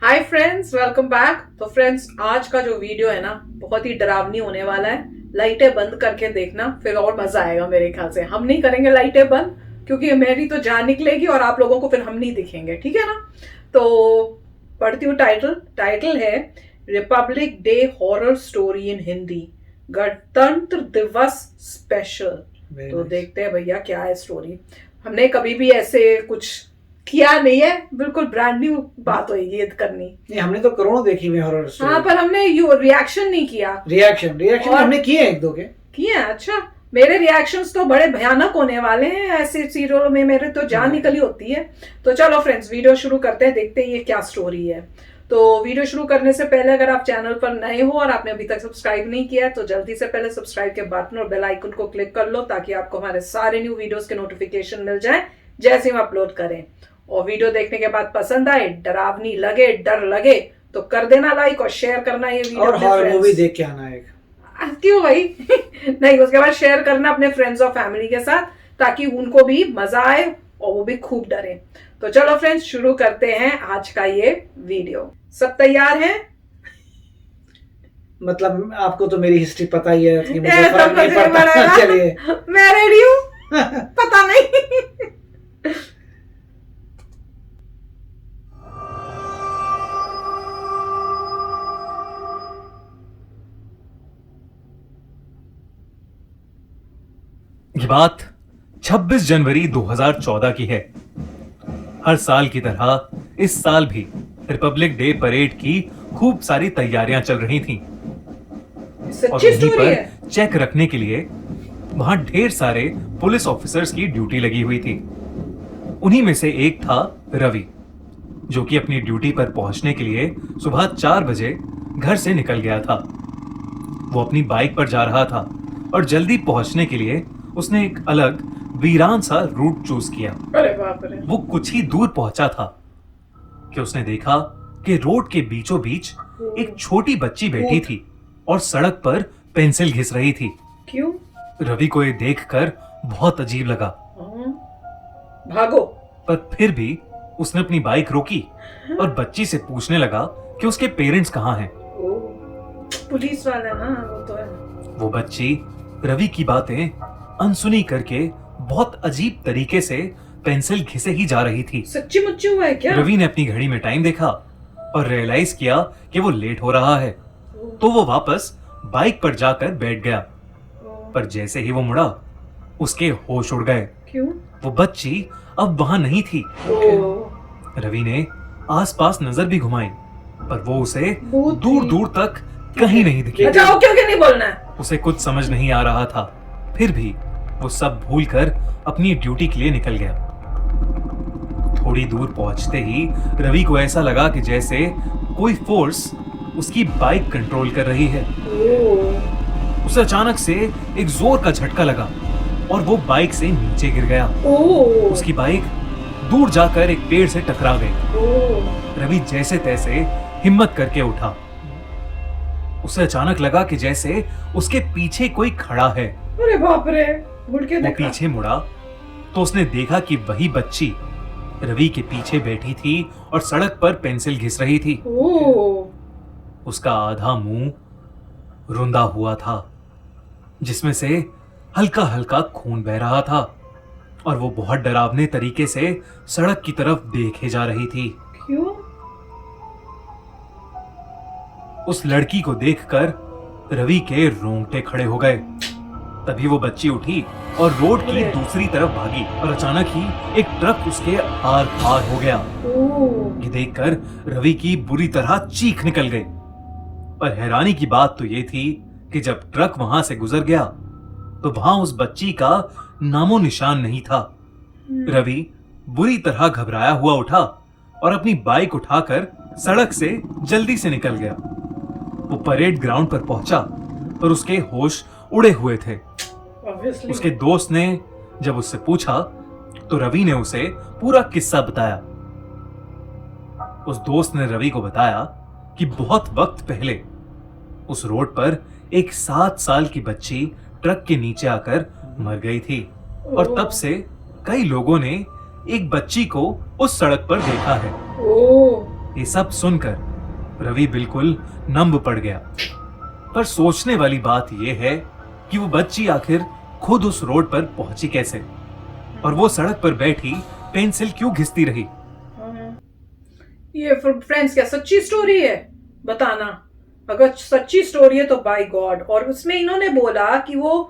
Hi friends, welcome back. तो friends, आज का जो वीडियो है ना बहुत ही डरावनी होने वाला है। लाइटें बंद करके देखना, फिर और मजा आएगा। मेरे ख्याल से हम नहीं करेंगे लाइटें बंद, क्योंकि मेरी तो जान निकलेगी और आप लोगों को फिर हम नहीं दिखेंगे, ठीक है ना। तो पढ़ती हूँ। टाइटल टाइटल है Republic day horror story in Hindi, गणतंत्र दिवस स्पेशल। तो देखते हैं भैया क्या है स्टोरी। हमने कभी भी ऐसे कुछ किया नहीं है, बिल्कुल ब्रांड न्यू बात होगी ये करनी। नहीं, हमने तो करोड़ों देखी हुई हॉरर स्टोरी। हाँ, पर हमने रिएक्शन नहीं किया। रिएक्शन हमने किए एक दो के किए हैं। अच्छा, मेरे रिएक्शंस तो बड़े भयानक होने वाले हैं। ऐसे सीरियलों में मेरे तो जान निकली होती है। तो चलो फ्रेंड्स, वीडियो शुरू करते हैं, देखते हैं ये क्या स्टोरी है। तो वीडियो शुरू करने से पहले अगर आप चैनल पर नए हो और आपने अभी तक सब्सक्राइब नहीं किया है तो जल्दी से पहले सब्सक्राइब के बटन और बेल आइकन को क्लिक कर लो, ताकि आपको हमारे सारे न्यू वीडियोस के नोटिफिकेशन मिल जाए जैसे हम अपलोड करें। और वीडियो देखने के बाद पसंद आए, डरावनी लगे, डर लगे तो कर देना लाइक और शेयर करना ये वीडियो। और हॉरर मूवी देख के आना एक। क्यों भाई नहीं, उसके बाद शेयर करना अपने फ्रेंड्स और फैमिली के साथ, ताकि उनको भी मजा आए और वो भी खूब डरे। तो चलो फ्रेंड्स, शुरू करते हैं आज का ये वीडियो। सब तैयार हैं? मतलब आपको तो मेरी हिस्ट्री पता ही है कि मुझे फर्क नहीं पड़ता। चलिए मैं रेडी हूँ। पता नहीं। ये बात 26 जनवरी 2014 की है। हर साल की तरह इस साल भी रिपब्लिक डे परेड की खूब सारी तैयारियां चल रही थीं। और वहीं पर चेक रखने के लिए वहां ढेर सारे पुलिस ऑफिसर्स की ड्यूटी लगी हुई थी। उन्हीं में से एक था रवि, जो कि अपनी ड्यूटी पर पहुंचने के लिए सुबह 4 बजे घर से निकल गया था। वो अपनी बाइक पर जा रहा था और जल्दी पहुंचने के लिए उसने एक अलग वीरान सा रूट चूज किया। अरे बाप रे। वो कुछ ही दूर पहुंचा था कि उसने देखा कि रोड के बीचों बीच एक छोटी बच्ची बैठी थी और सड़क पर पेंसिल घिस रही थी। क्यों? रवि को ये देखकर बहुत अजीब लगा। भागो। पर फिर भी उसने अपनी बाइक रोकी और बच्ची से पूछने लगा कि उसके पेरेंट्स कहाँ हैं। पुलिस वाला ना, वो तो है। वो बच्ची रवि की बातें अनसुनी करके बहुत अजीब तरीके से पेंसिल घिसे ही जा रही थी। सच्ची मुच्ची हुआ है क्या? रवि ने अपनी घड़ी में टाइम देखा और रियलाइज किया कि वो लेट हो रहा है, तो वो वापस बाइक पर जाकर बैठ गया। पर जैसे ही वो मुड़ा, उसके होश उड़ गए। क्यों? वो बच्ची अब वहां नहीं थी। रवि ने आसपास नजर भी घुमाई, पर वो उसे दूर दूर तक कहीं नहीं दिखी। अच्छा, ओके नहीं बोलना है। उसे कुछ समझ नहीं आ रहा था, फिर भी वो सब भूलकर अपनी ड्यूटी के लिए निकल गया। थोड़ी दूर पहुंचते ही रवि को ऐसा लगा कि जैसे कोई फोर्स उसकी बाइक कंट्रोल कर रही है। उसे अचानक से एक जोर का झटका लगा और वो बाइक से नीचे गिर गया। उसकी बाइक दूर जाकर एक पेड़ से टकरा गई। रवि जैसे तैसे हिम्मत करके उठा। उसे अचानक लगा कि जैसे उसके पीछे कोई खड़ा है। अरे बाप रे। मुड़ के वो देखा। पीछे मुड़ा तो उसने देखा कि वही बच्ची रवि के पीछे बैठी थी और सड़क पर पेंसिल घिस रही थी। उसका आधा मुंह रुंधा हुआ था, जिसमें से हल्का हल्का खून बह रहा था, और वो बहुत डरावने तरीके से सड़क की तरफ देखे जा रही थी। क्यों? उस लड़की को देखकर रवि के रोंगटे खड़े हो गए। तभी वो बच्ची उठी और रोड की दूसरी तरफ भागी, और अचानक ही एक ट्रक उसके आर पार हो गया। ये देखकर रवि की बुरी तरह चीख निकल गई। पर हैरानी की बात तो ये थी कि जब ट्रक वहां से गुजर गया तो वहां उस बच्ची का नामो निशान नहीं था। रवि बुरी तरह घबराया हुआ उठा और अपनी बाइक उठाकर सड़क से जल्दी से निकल गया। वो परेड ग्राउंड पर पहुंचा और उसके होश उड़े हुए थे। उसके दोस्त ने जब उससे पूछा तो रवि ने उसे पूरा किस्सा बताया। उस दोस्त ने रवि को बताया कि बहुत वक्त पहले उस रोड पर एक 7 साल की बच्ची ट्रक के नीचे आकर मर गई थी, और तब से कई लोगों ने एक बच्ची को उस सड़क पर देखा है। ये सब सुनकर रवि बिल्कुल नंब पड़ गया। पर सोचने वाली बात यह है कि वो बच्ची आखिर खुद उस रोड पर पहुंची कैसे, और वो सड़क पर बैठी पेंसिल क्यों घिसती रही। ये फ्रेंड्स क्या सच्ची स्टोरी है? बताना। अगर सच्ची स्टोरी है तो बाय गॉड। और उसमें इन्होंने बोला कि वो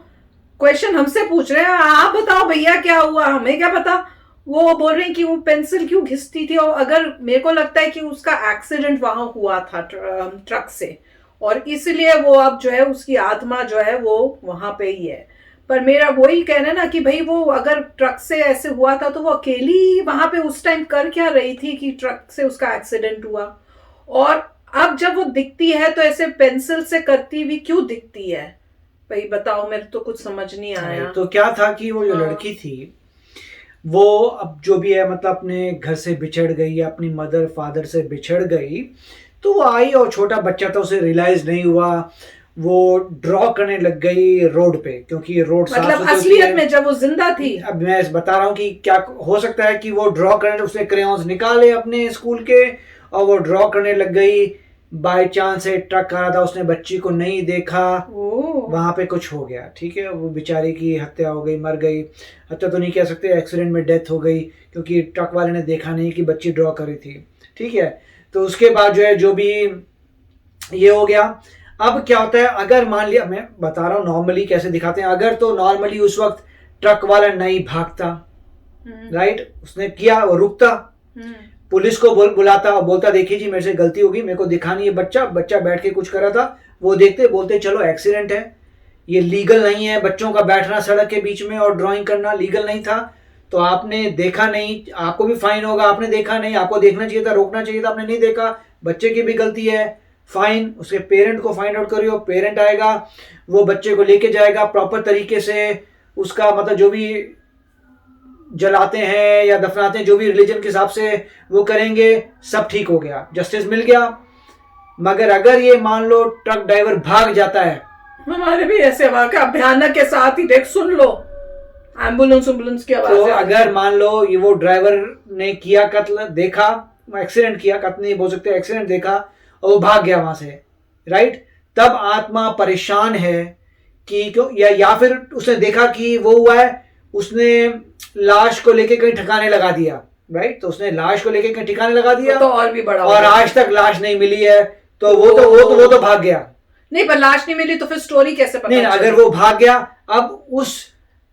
क्वेश्चन हमसे पूछ रहे हैं, आप बताओ भैया क्या हुआ, हमें क्या पता। वो बोल रहे हैं कि वो पेंसिल क्यों घिसती थी। और अगर मेरे को लगता है कि उसका एक्सीडेंट वहां हुआ था ट्रक से, और इसलिए वो अब जो है उसकी आत्मा जो है वो वहां पे ही है। पर मेरा वही कहना है ना कि भाई वो अगर ट्रक से ऐसे हुआ था तो वो अकेली वहां पे उस टाइम कर क्या रही थी कि ट्रक से उसका एक्सीडेंट हुआ। और अब जब वो दिखती है तो ऐसे पेंसिल से करती हुई क्यों दिखती है? भाई बताओ, मेरे तो कुछ समझ नहीं आया। तो क्या था कि वो जो लड़की थी वो अब जो भी है मतलब अपने घर से बिछड़ गई या अपनी मदर फादर से बिछड़ गई, तो वो आई और छोटा बच्चा था, उसे रियलाइज नहीं हुआ, वो ड्रॉ करने लग गई रोड पे, क्योंकि ये रोड मतलब असलियत में जब वो जिंदा थी। अब मैं बता रहा हूँ कि क्या हो सकता है कि वो ड्रॉ करने, उसने क्रेयॉन्स निकाले अपने स्कूल के और वो ड्रॉ करने लग गई। बाय चांस से ट्रक आ रहा था, उसने बच्ची को नहीं देखा, वहां पे कुछ हो गया। ठीक है, वो बेचारी की हत्या हो गई, मर गई। हत्या तो नहीं कह सकते, एक्सीडेंट में डेथ हो गई, क्योंकि ट्रक वाले ने देखा नहीं कि बच्ची ड्रॉ करी थी। ठीक है, तो उसके बाद जो है जो भी ये हो गया। अब क्या होता है, अगर मान लिया, मैं बता रहा हूँ नॉर्मली कैसे दिखाते हैं, अगर तो नॉर्मली उस वक्त ट्रक वाला नहीं भागता, राइट, उसने किया, वो रुकता, पुलिस को बुलाता और बोलता देखिए जी मेरे से गलती होगी, मेरे को दिखा नहीं है बच्चा बैठ के कुछ कर रहा था, वो देखते बोलते चलो एक्सीडेंट है, ये लीगल नहीं है, बच्चों का बैठना सड़क के बीच में और ड्राइंग करना लीगल नहीं था, तो आपने देखा नहीं, आपको भी फाइन होगा, आपने देखा नहीं, आपको देखना चाहिए था, रोकना चाहिए था, आपने नहीं देखा, बच्चे की भी गलती है, फाइन। उसके पेरेंट को फाइंड आउट करियो, पेरेंट आएगा, वो बच्चे को लेके जाएगा प्रॉपर तरीके से, उसका मतलब जो भी जलाते हैं या दफनाते हैं, जो भी रिलीजन के हिसाब से वो करेंगे, सब ठीक हो गया, जस्टिस मिल गया। मगर अगर ये मान लो ट्रक ड्राइवर भाग जाता है, हमारे भी ऐसे वाकया भयानक के साथ ही देख, सुन लो एम्बुलेंस की आवाज। तो अगर मान लो ये वो ड्राइवर ने किया कत्ल, देखा एक्सीडेंट किया, कत्ल नहीं बोल सकते, एक्सीडेंट देखा और वो भाग गया वहां से, राइट, तब आत्मा परेशान है कि क्यों, या फिर उसने देखा कि वो हुआ है, उसने लाश को लेके कहीं ठिकाने लगा दिया, राइट, तो उसने लाश को लेके कहीं ठिकाने लगा दिया, तो और भी बड़ा, और आज तक लाश नहीं मिली है, तो वो तो भाग गया। नहीं, पर लाश नहीं मिली तो फिर स्टोरी कैसे पता? नहीं, अगर वो भाग गया, अब उस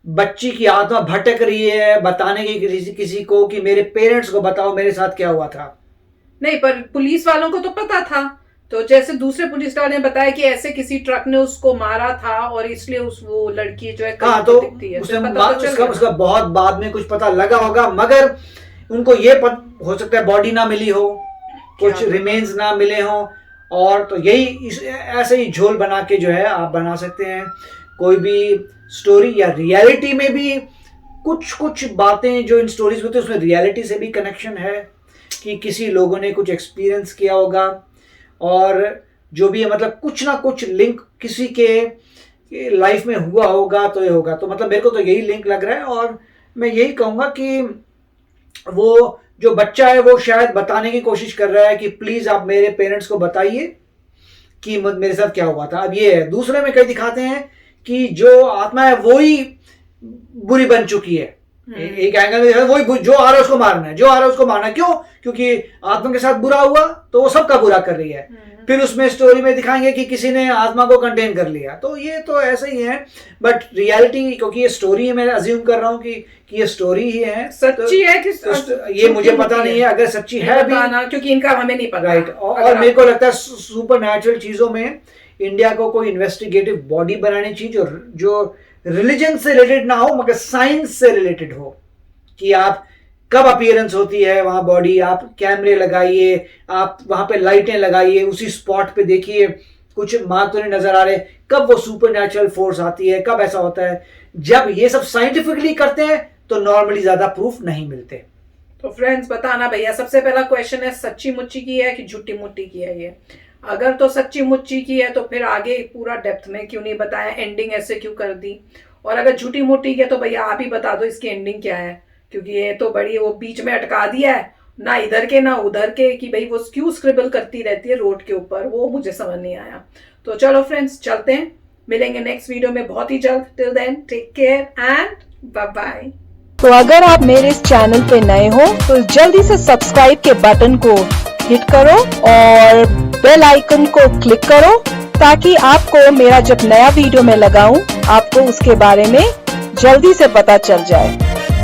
बच्ची की आत्मा भटक रही है बताने की किसी को कि मेरे पेरेंट्स को बताओ मेरे साथ क्या हुआ था। नहीं, पर पुलिस वालों को तो पता था, तो जैसे दूसरे पुलिस वाले ने बताया कि ऐसे किसी ट्रक ने उसको मारा था और इसलिए वो लड़की जो है हाँ, तो दिखती है, उसका बहुत बाद में कुछ पता लगा होगा, मगर उनको ये हो सकता है बॉडी ना मिली हो, कुछ रिमेन्स ना मिले हो, और तो यही ऐसे ही झोल बना के जो है आप बना सकते हैं कोई भी स्टोरी, या रियलिटी में भी कुछ बातें जो इन स्टोरीज में होती है उसमें रियलिटी से भी कनेक्शन है, कि किसी लोगों ने कुछ एक्सपीरियंस किया होगा, और जो भी है मतलब कुछ ना कुछ लिंक किसी के लाइफ में हुआ होगा, तो ये होगा। तो मतलब मेरे को तो यही लिंक लग रहा है, और मैं यही कहूँगा कि वो जो बच्चा है वो शायद बताने की कोशिश कर रहा है कि प्लीज आप मेरे पेरेंट्स को बताइए कि मेरे साथ क्या हुआ था। अब ये है, दूसरे में कई दिखाते हैं कि जो आत्मा है वो ही बुरी बन चुकी है, एक एंगल में वही जो आ रहा है उसको मारना है, जो आ रहा है उसको मारना, क्यों? क्योंकि आत्मा के साथ बुरा हुआ तो वो सबका बुरा कर रही है। फिर उसमें स्टोरी में दिखाएंगे कि किसी ने आत्मा को कंटेन कर लिया, तो ये तो ऐसे ही है। बट रियलिटी, क्योंकि ये स्टोरी है, मैं अज्यूम कर रहा हूँ कि ये स्टोरी ही है, सच्ची है कि ये मुझे पता नहीं है, अगर सच्ची है भी, क्योंकि इनका हमें नहीं पता, राइट। और मेरे को लगता है सुपर नेचुरल चीजों में इंडिया को कोई इन्वेस्टिगेटिव बॉडी बनानी चाहिए जो रिलीजन से रिलेटेड ना हो मगर साइंस से रिलेटेड हो, कि आप कब अपीयरेंस होती है वहां बॉडी, आप कैमरे लगाइए, आप वहां पे लाइटें लगाइए, उसी स्पॉट पे देखिए कुछ मार्क तो नहीं नजर आ रहे, कब वो सुपर नेचुरल फोर्स आती है, कब ऐसा होता है। जब ये सब साइंटिफिकली करते हैं तो नॉर्मली ज्यादा प्रूफ नहीं मिलते। तो फ्रेंड्स बताना भैया, सबसे पहला क्वेश्चन है सच्ची मुच्ची की है कि झूठी मुट्ठी की है ये? अगर तो सच्ची मुच्ची की है तो फिर आगे पूरा डेप्थ में क्यों नहीं बताया, एंडिंग ऐसे क्यों कर दी? और अगर झूठी मुट्ठी की है तो भैया आप ही बता दो इसकी एंडिंग क्या है, क्योंकि ये तो बड़ी वो बीच में अटका दिया है ना इधर के ना उधर के, कि भाई वो क्यों स्क्रिबल करती रहती है रोड के ऊपर, वो मुझे समझ नहीं आया। तो चलो फ्रेंड्स चलते हैं, मिलेंगे नेक्स्ट वीडियो में बहुत ही जल्द। Till then take care and bye bye. तो अगर आप मेरे इस चैनल पे नए हो तो जल्दी से सब्सक्राइब के बटन को हिट करो और बेल आइकन को क्लिक करो, ताकि आपको मेरा जब नया वीडियो मैं लगाऊं आपको उसके बारे में जल्दी से पता चल जाए।